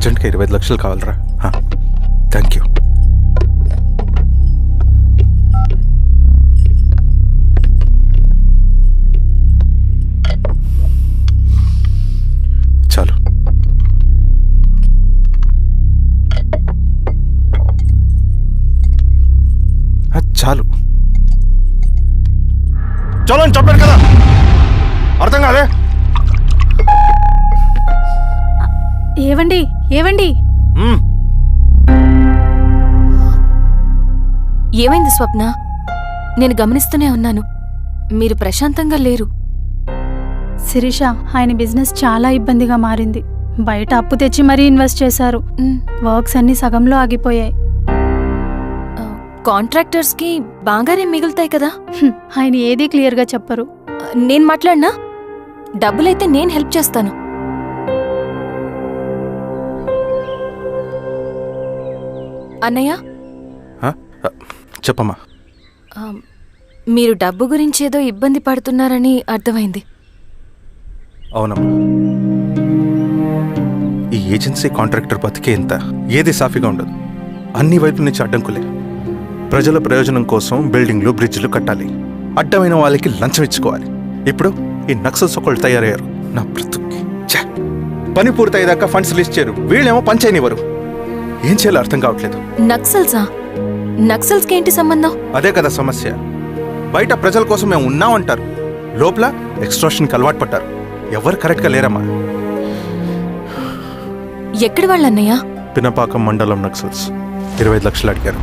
అర్జెంట్గా 25 లక్షలు కావాలరా. Thank you. చాలు. చాలు చాలు అని చెప్పాను కదా, అర్థం కాదే? ఏవండి ఏవండి, ఏమైంది స్వప్న? నేను గమనిస్తూనే ఉన్నాను, మీరు ప్రశాంతంగా లేరు. శిరీష, ఆయన బిజినెస్ చాలా ఇబ్బందిగా మారింది. బయట అప్పు తెచ్చి మరీ ఇన్వెస్ట్ చేశారు. వర్క్స్ అన్ని సగంలో ఆగిపోయాయి. కాంట్రాక్టర్స్ కి బాగానే మిగులుతాయి కదా. ఆయన ఏదీ క్లియర్గా చెప్పరు. నేను మాట్లాడినా డబ్బులైతే నేను హెల్ప్ చేస్తాను. అన్నయ్య, చెప్పమ్మా. మీరు డబ్బు గురించి ఏదో ఇబ్బంది పడుతున్నారని అర్థమైంది. అవునమ్మా, ఈ ఏజెన్సీ కాంట్రాక్టర్ బతికే ఇంత ఏది సాఫీగా ఉండదు. అన్ని వైపుల నుంచి అడ్డంకులే. ప్రజల ప్రయోజనం కోసం బిల్డింగ్లు బ్రిడ్జ్లు కట్టాలి, అడ్డమైన వాళ్ళకి లంచం ఇచ్చుకోవాలి. ఇప్పుడు ఈ నక్సల్స్ ఒకళ్ళు తయారయ్యారు. నా బ్రతుక్కి పని పూర్తయ్యేదాకా ఫండ్స్ లిస్ట్ చేయరు, వీళ్ళేమో పని చేయనివ్వరు. ఏం చేయాలో అర్థం కావట్లేదు. నక్సల్సా? నక్సల్స్కి ఏంటి సంబంధం? అదే కదా సమస్య. బయట ప్రజల కోసం మేము ఉన్నామంటారు, లోపల ఎక్స్ట్రాక్షన్కి అలవాటు పడ్డారు. ఎవరు కరెక్ట్గా లేరమ్మా. ఎక్కడి వాళ్ళన్నయ్య? పినపాకం మండలం నక్సల్స్ 25 లక్షలు అడిగారు.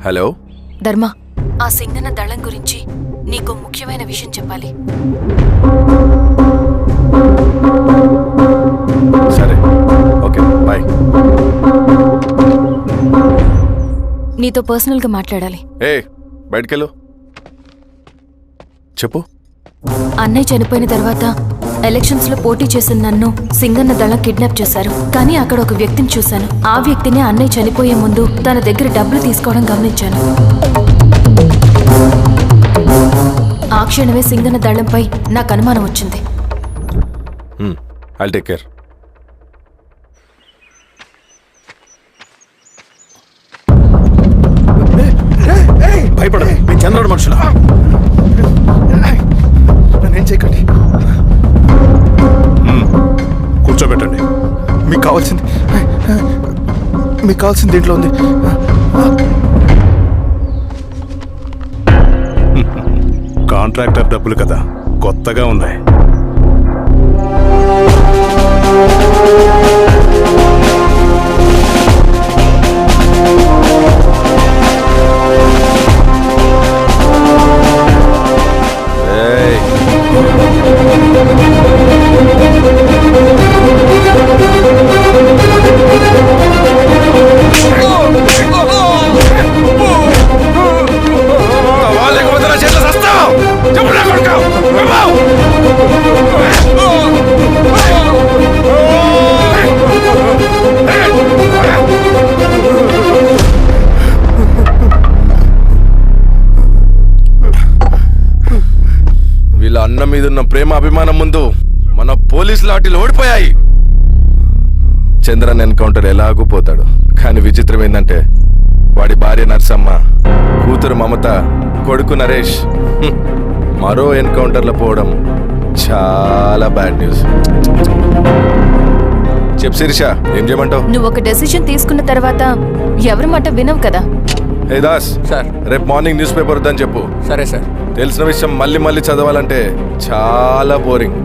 హలో ధర్మ, ఆ సింగన్న దళం గురించి నీకు ముఖ్యమైన విషయం చెప్పాలి. సరే, ఓకే, బాయ్. నీతో పర్సనల్గా మాట్లాడాలి. బయటకెళ్ళు. చెప్పు. అన్నయ్య చనిపోయిన తర్వాత ఎలక్షన్స్ లో పోటీ చేసిన నన్ను సింగన్న దళం కిడ్నాప్ చేశారు. కానీ అక్కడ ఒక వ్యక్తిని చూశాను. ఆ వ్యక్తినే అన్నయ్య చనిపోయే ముందు తన దగ్గర డబ్బులు తీసుకోవడం గమనించాను. ఆ క్షణమే సింగన్న దళంపై నాకు అనుమానం వచ్చింది. I'll take care. భయపడదు, మీ చంద్రుడు మనుషులు. నన్నేం చేయకండి. కూర్చోబెట్టండి. మీకు కావాల్సింది దీంట్లో ఉంది. కాంట్రాక్టర్ డబ్బులు కదా, కొత్తగా ఉన్నాయి. వీళ్ళ అన్న మీదున్న ప్రేమ అభిమానం ముందు మన పోలీస్ లాఠీలు ఓడిపోయాయి. చంద్రన్ ఎన్కౌంటర్ ఎలాగూ పోతాడు. కానీ విచిత్రం ఏంటంటే వాడి భార్య నర్సమ్మ, కూతురు మమత, కొడుకు నరేష్ మరో ఎన్కౌంటర్లో పోవడం చాలా బ్యాడ్ న్యూస్. చెప్పు శిరీష, ఏం చేయమంటావు? నువ్వు ఒక డెసిషన్ తీసుకున్న తర్వాత ఎవరి మాట వినవు కదా. హే దాస్ సార్, రేపు మార్నింగ్ న్యూస్ పేపర్ వద్దని చెప్పు. సరే సార్. తెలిసిన విషయం మళ్ళీ మళ్ళీ చదవాలంటే చాలా బోరింగ్.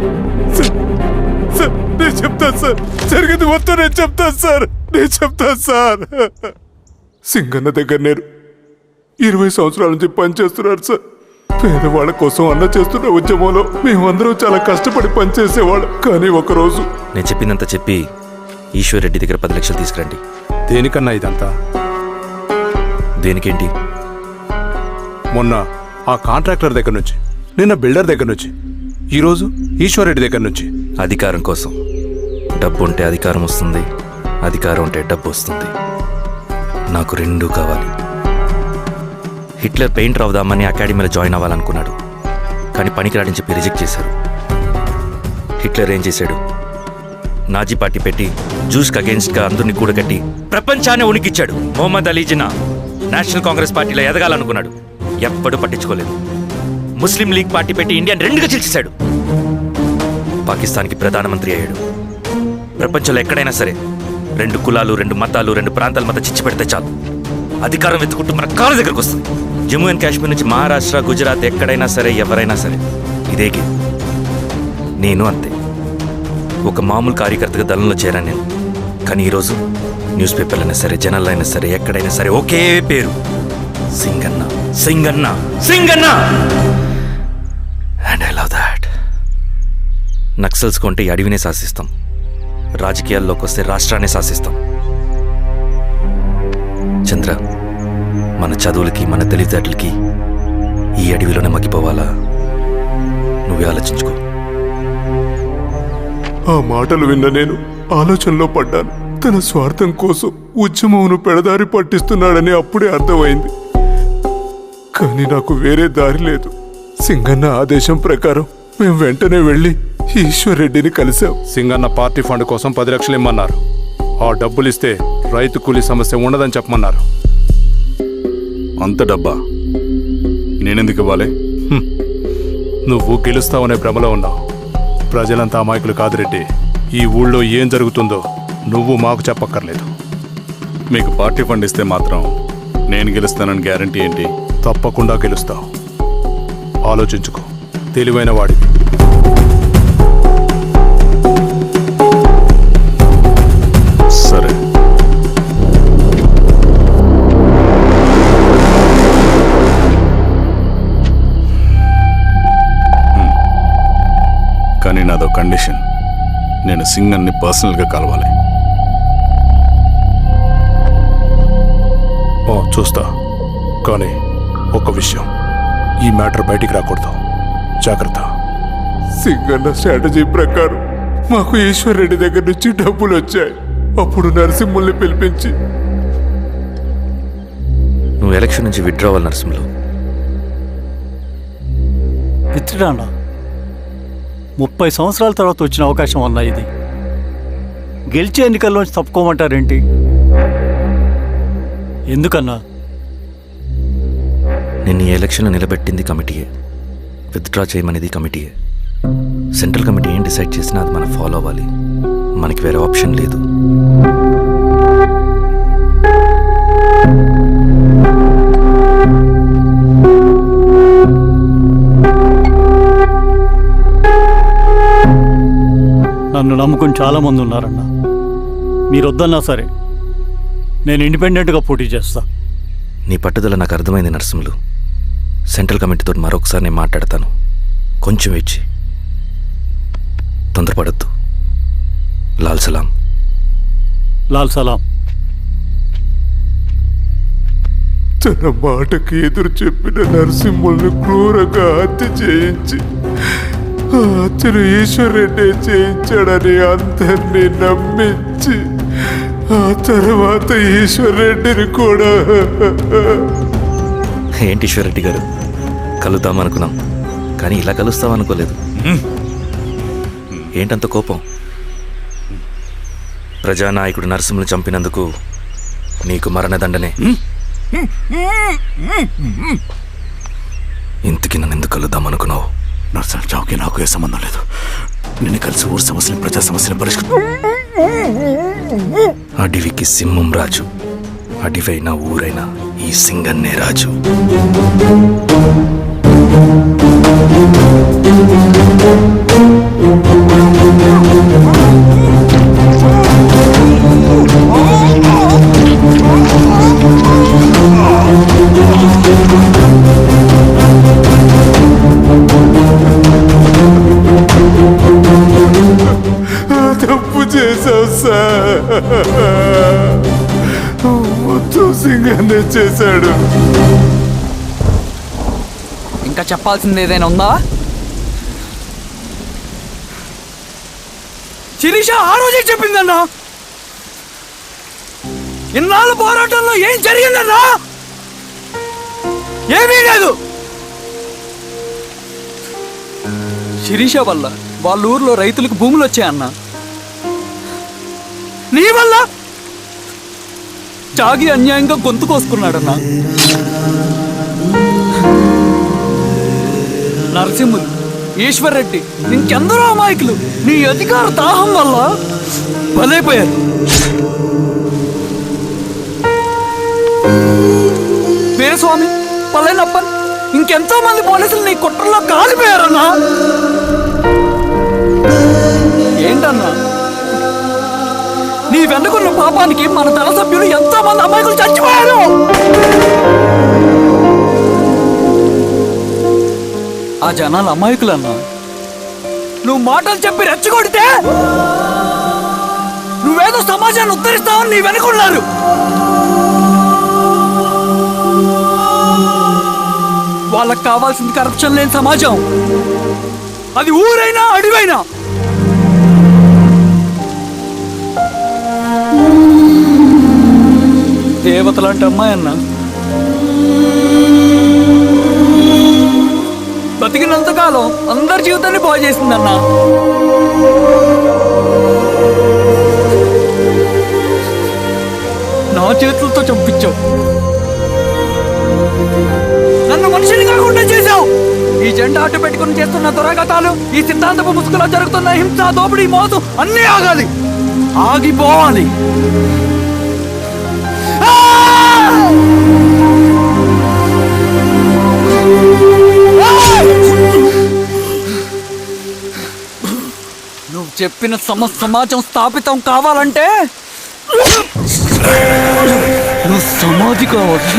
నేను చెప్తాను సార్, జరిగింది మొత్తం నేను చెప్తాను సార్. సింగన్న దగ్గర నేను 20 సంవత్సరాల నుంచి పనిచేస్తున్నారు సార్. పేదవాళ్ళ కోసం అన్న చేస్తున్న ఉద్యమంలో మేమందరం చాలా కష్టపడి పనిచేసేవాళ్ళం. కానీ ఒకరోజు నేను చెప్పినంత చెప్పి ఈశ్వర్ రెడ్డి దగ్గర 10 లక్షలు తీసుకురండి. దేనికన్నా ఇదంతా? దేనికేంటి? మొన్న ఆ కాంట్రాక్టర్ దగ్గర నుంచి, నిన్న బిల్డర్ దగ్గర నుంచి, ఈరోజు ఈశ్వర్ రెడ్డి దగ్గర నుంచి. అధికారం కోసం. డబ్బు ఉంటే అధికారం వస్తుంది, అధికారం ఉంటే డబ్బు వస్తుంది. నాకు రెండూ కావాలి. హిట్లర్ పెయింటర్ అవుదామని అకాడమీలో జాయిన్ అవ్వాలనుకున్నాడు. కానీ పనికిరాడని చెప్పి రిజెక్ట్ చేశారు. హిట్లర్ ఏం చేశాడు? నాజీ పార్టీ పెట్టి జూస్కి అగేన్స్ట్గా అందరినీ కూడగట్టి ప్రపంచాన్ని ఉనికిచ్చాడు. మొహమ్మద్ అలీ జిన్నా నేషనల్ కాంగ్రెస్ పార్టీలో ఎదగాలనుకున్నాడు, ఎప్పుడూ పట్టించుకోలేదు. ముస్లిం లీగ్ పార్టీ పెట్టి ఇండియాని రెండుగా చీల్చేశాడు. పాకిస్తాన్కి ప్రధానమంత్రి అయ్యాడు. ప్రపంచంలో ఎక్కడైనా సరే 2 కులాలు, 2 మతాలు, 2 ప్రాంతాల మధ్య చిచ్చు పెడితే చాలు, అధికారం వెతుకుంటూ మన కాళ్ళ దగ్గరకు వస్తుంది. జమ్మూ అండ్ కాశ్మీర్ నుంచి మహారాష్ట్ర, గుజరాత్ ఎక్కడైనా సరే, ఎవరైనా సరే ఇదే గేమ్. నేను అంతే, ఒక మామూలు కార్యకర్తగా దళంలో చేరాను నేను. కానీ ఈరోజు న్యూస్ పేపర్లు అయినా సరే, జనాల్లో అయినా సరే, ఎక్కడైనా సరే ఒకే పేరు, Singanna, Singanna, Singanna. And I love that. Naxals కొంటే ఈ అడవినే శాసిస్తాం, రాజకీయాల్లోకి వస్తే రాష్ట్రాన్ని శాసిస్తాం. చంద్ర, మన చదువులకి, మన తెలివితేటలకి ఈ అడవిలోనే మగ్గిపోవాలా? నువ్వే ఆలోచించుకో. ఆ మాటలు విన్న నేను ఆలోచనలో పడ్డాను. తన స్వార్థం కోసం ఉద్యమమును పెడదారి పట్టిస్తున్నాడని అప్పుడే అర్థమైంది. కానీ నాకు వేరే దారి లేదు. సింగన్న ఆదేశం ప్రకారం మేము వెంటనే వెళ్ళి ఈశ్వర్ రెడ్డిని కలిశాం. సింగన్న పార్టీ ఫండ్ కోసం 10 లక్షలు ఇమ్మన్నారు. ఆ డబ్బులు ఇస్తే రైతు కూలీ సమస్య ఉండదని చెప్పమన్నారు. అంత డబ్బా నేనెందుకు ఇవ్వాలి? నువ్వు గెలుస్తావనే భ్రమలో ఉన్నావు. ప్రజలంతా అమాయకులు కాదు రెడ్డి. ఈ ఊళ్ళో ఏం జరుగుతుందో నువ్వు మాకు చెప్పక్కర్లేదు. మీకు పార్టీ ఫండ్ ఇస్తే మాత్రం నేను గెలుస్తానని గ్యారంటీ ఏంటి? తప్పకుండా గెలుస్తావు. ఆలోచించుకో, తెలివైన వాడివి. సరే, కానీ నాదో కండిషన్. నేను సింగన్ని పర్సనల్గా కలవాలి. చూస్తా, కానీ ఒక విషయం, ఈ మ్యాటర్ బయటికి రాకూడదు. జాగ్రత్త. సింగన్న స్ట్రాటజీ ప్రకారం మాకు ఈశ్వర్ రెడ్డి దగ్గర నుంచి డబ్బులు వచ్చాయి. అప్పుడు నరసింహుల్ని పిలిపించి, నువ్వు ఎలక్షన్ నుంచి విత్డ్రా అవ్వాలి నరసింహులు. విత్డ్రానా? 30 సంవత్సరాల తర్వాత వచ్చిన అవకాశం అన్నా ఇది. గెలిచే ఎన్నికల్లోంచి తప్పుకోమంటారేంటి? ఎందుకన్నా? నిన్ను ఈ ఎలక్షన్లో నిలబెట్టింది కమిటీయే, విత్డ్రా చేయమనేది కమిటీయే. సెంట్రల్ కమిటీ ఏం డిసైడ్ చేసినా అది మనం ఫాలో అవ్వాలి. మనకి వేరే ఆప్షన్ లేదు. నన్ను నమ్ముకుని చాలామంది ఉన్నారన్నా. మీరొద్దన్నా సరే, నేను ఇండిపెండెంట్గా పోటీ చేస్తా. నీ పట్టుదల నాకు అర్థమైంది నరసింహులు. సెంట్రల్ కమిటీతో మరొకసారి నేను మాట్లాడతాను. కొంచెం వెచ్చి, తొందరపడద్దు. లాల్ సలాం. లాల్ సలాం. తన మాటకి ఎదురు చెప్పిన నరసింహుల్ని క్రూరంగా హత్య చేయించి ఆ హత్యను ఈశ్వర్ రెడ్డి చేయించాడని అందరినీ నమ్మించి ఆ తర్వాత ఈశ్వర్ రెడ్డిని కూడా. ఏంటి ఈశ్వర్ రెడ్డి గారు, కలుద్దామనుకున్నాం కానీ ఇలా కలుస్తామనుకోలేదు. ఏంటంత కోపం? ప్రజానాయకుడు నరసింహులు చంపినందుకు నీకు మరణదండనే. ఇంతకీ నన్ను ఎందుకు కలుద్దామనుకున్నావు? నర్సన్ చావుకి నాకు ఏ సంబంధం లేదు. నిన్ను కలిసి ఊరు సమస్యలు, ప్రజా సమస్యలు పరిష్కరించు. అడవికి సింహం రాజు, అడవైనా ఊరైనా ఈ సింగన్నే రాజు. తప్పు చేశావు సార్. మొత్తం సింగన్నే చేశాడు. ఇంకా చెప్పాల్సింది ఏదైనా ఉందా? శిరీష ఆ రోజే చెప్పిందన్నా. ఇన్నాళ్ళ పోరాటంలో ఏం జరిగిందన్నా? ఏమీ లేదు. శిరీష వల్ల వాళ్ళ ఊర్లో రైతులకు భూములు వచ్చాయన్నా. నీ వల్ల చాగి అన్యాయంగా గొంతు కోసుకున్నాడన్నా. నరసింహులు, ఈశ్వర్ రెడ్డి, ఇంకెందరో అమాయకులు నీ అధికార దాహం వల్ల బలైపోయారు. వీరస్వామి, పల్లెనప్పన్, ఇంకెంతో మంది పోలీసులు నీ కుట్రలో కాలిపోయారన్నా. ఏంటన్నా, నీ వెనుకున్న పాపానికి మన దళ సభ్యులు ఎంతో మంది అమాయకులు చచ్చిపోయారు. ఆ జనాలు అమాయకులన్నా. నువ్వు మాటలు చెప్పి రెచ్చగొడితే నువ్వేదో సమాజాన్ని ఉద్ధరిస్తావని నీ వెనుకున్నారు. వాళ్ళకి కావాల్సింది కరప్షన్ లేని సమాజం. అది ఊరైనా అడివైనా. దేవతలాంటి అమ్మాయి అన్న బతికినంతకాలం అందరి జీవితాన్ని బాగు చేసిందన్న. నా చేతులతో చంపించావు, నన్ను మనిషిని కాకుండా చేశావు. ఈ జెండా అడ్డు పెట్టుకుని చేస్తున్న దురాఘాతాలు, ఈ సిద్ధాంతపు ముసుగులో జరుగుతున్న హింస, దోపిడీ, మోసం అన్నీ ఆగాలి, ఆగిపోవాలి. నువ్వు చెప్పిన సమాజం స్థాపితం కావాలంటే నువ్వు సమాధి కావచ్చు.